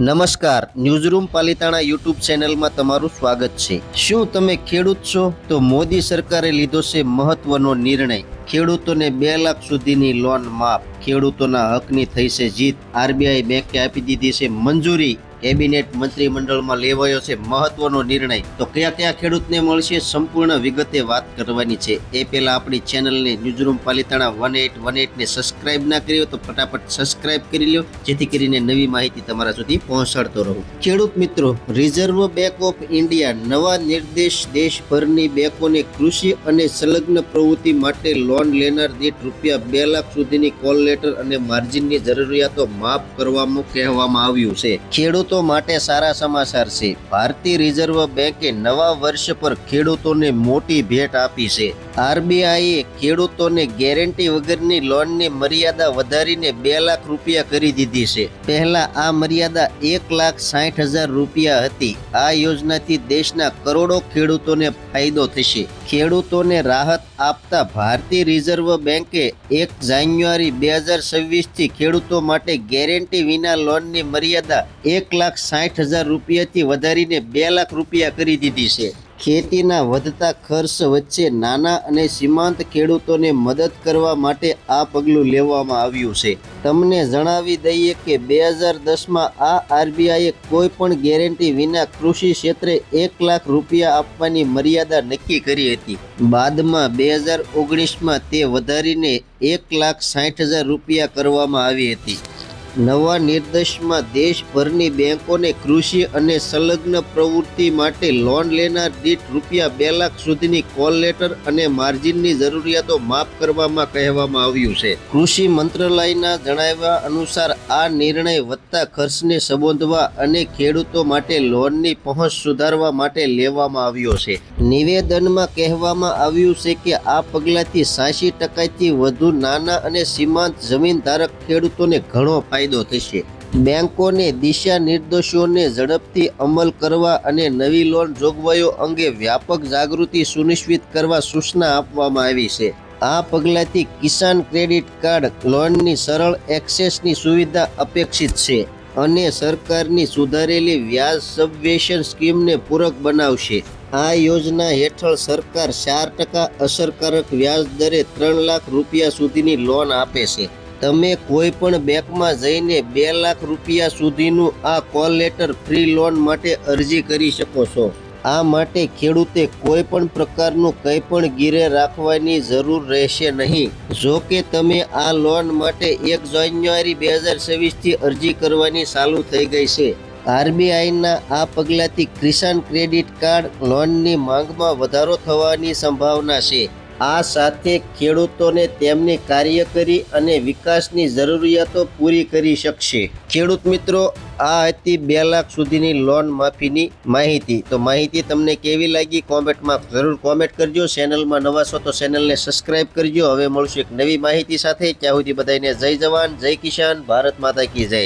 નમસ્કાર, newsroom Palitana YouTube ચેનલમાં તમારું સ્વાગત છે। શું તમે ખેડૂત છો? તો મોદી સરકારે લીધો છે મહત્વનો નિર્ણય। ખેડૂતોને 2 લાખ સુધીની લોન માફ। ખેડૂતોના હકની થઈ છે જીત। આરબીઆઈ બેંકે આપી દીધી છે મંજૂરી। કેબિનેટ મંત્રીમંડળમાં લેવાયો છે મહત્વનો નિર્ણય। તો કયા કયા ખેડૂતને મળશે સંપૂર્ણ વિગતે વાત કરવાની છે। એ પહેલા આપણી ચેનલને ન્યૂઝરૂમ પાલિતાણા 1818 ને સબસ્ક્રાઇબ ના કરી હોય તો ફટાફટ સબસ્ક્રાઇબ કરી લ્યો, જેથી કરીને નવી માહિતી તમારા સુધી પહોંચાડતો રહું। ખેડૂત મિત્રો, રિઝર્વ બેંક ઓફ ઇન્ડિયા નવા નિર્દેશ દેશભરની બેંકોને કૃષિ અને સંલગ્ન પ્રવૃત્તિ માટે લોન લેનાર દીઠ ₹2 લાખ સુધીની કોલ લેટર અને માર્જિનની જરૂરિયાતો માફ કરવામાં કહેવામાં આવ્યું છે। ખેડૂતો માટે સારા સમાચાર છે। ભારતીય રિઝર્વ બેંકે નવા વર્ષ પર ખેડૂતોને મોટી ભેટ આપી છે। આરબીઆઈએ ખેડૂતોને ગેરંટી વગરની લોનની મર્યાદા વધારીને ₹2 લાખ કરી દીધી છે। પહેલા આ મર્યાદા ₹1,60,000 હતી। આ યોજનાથી દેશના કરોડો ખેડૂતોને ફાયદો થશે। ખેડૂતોને રાહત આપતા ભારતીય રિઝર્વ બેંકે 1 જાન્યુઆરી 2026 થી ખેડૂતો માટે ગેરંટી વિના લોનની મર્યાદા ₹1,60,000 થી વધારીને ₹2 લાખ કરી દીધી છે। ખેતીના વધતા ખર્ચ વચ્ચે નાના અને સીમાંત ખેડૂતોને મદદ કરવા માટે આ પગલું લેવામાં આવ્યું છે। તમને જણાવી દઈએ કે 2010માં આ આરબીઆઈએ કોઈ પણ ગેરંટી વિના કૃષિ ક્ષેત્રે ₹1 લાખ આપવાની મર્યાદા નક્કી કરી હતી। બાદમાં 2019માં તે વધારીને ₹1,60,000 કરવામાં આવી હતી। નવા નિર્દેશમાં દેશભરની બેંકોને કૃષિ અને સંલગ્ન પ્રવૃત્તિ માટે લોન લેનાર દીઠ ₹2 લાખ સુધીની કોલ લેટર અને માર્જિનની જરૂરિયાતો માફ કરવામાં કહેવામાં આવ્યું છે। કૃષિ મંત્રાલયના જણાવ્યા અનુસાર આ નિર્ણય વધતા ખર્ચને સંબોધવા અને ખેડૂતો માટે લોનની પહોંચ સુધારવા માટે લેવામાં આવ્યો છે। નિવેદનમાં કહેવામાં આવ્યું છે કે આ પગલાંથી 80%થી વધુ નાના અને સીમાંત જમીન ધારક ખેડૂતોને ઘણો ફાયદો થશે। બેંકોને દિશા નિર્દેશોને ઝડપથી અમલ કરવા અને નવી લોન જોગવાઈઓ અંગે વ્યાપક જાગૃતિ સુનિશ્ચિત કરવા સૂચના આપવામાં આવી છે। આ પગલાંથી કિસાન ક્રેડિટ કાર્ડ લોનની સરળ એક્સેસની સુવિધા અપેક્ષિત છે અને સરકારની સુધારેલી વ્યાજ સબવેશન સ્કીમને પૂરક બનાવશે। આ યોજના હેઠળ સરકાર 4% અસરકારક વ્યાજ દરે ₹3 લાખ સુધીની લોન આપે છે। તમે કોઈ પણ બેંકમાં જઈને ₹2 લાખ સુધીનું આ કોલ લેટર ફ્રી લોન માટે અરજી કરી શકો છો। આ માટે ખેડૂતે કોઈ પણ પ્રકારનું કંઈ પણ ગીરે રાખવાની જરૂર રહેશે નહીં। જો કે તમે આ લોન માટે 1 જાન્યુઆરી 2026 થી અરજી કરવાની ચાલુ થઈ ગઈ છે। આરબીઆઈના આ પગલાંથી કિસાન ક્રેડિટ કાર્ડ લોનની માંગમાં વધારો થવાની સંભાવના છે। આ સાથે ખેડૂતોને તેમની કાર્યકારી અને વિકાસની જરૂરિયાતો પૂરી કરી શકશે। ખેડૂત મિત્રો, આ હતી 2 લાખ સુધીની લોન માફીની માહિતી। તો માહિતી તમને કેવી લાગી કોમેન્ટમાં જરૂર કોમેન્ટ કરજો। ચેનલમાં નવા છો તો ચેનલને સબસ્ક્રાઇબ કરજો। હવે મળશું એક નવી માહિતી સાથે। ત્યાં સુધી બધાને જય જવાન, જય કિસાન, ભારત માતા કી જય।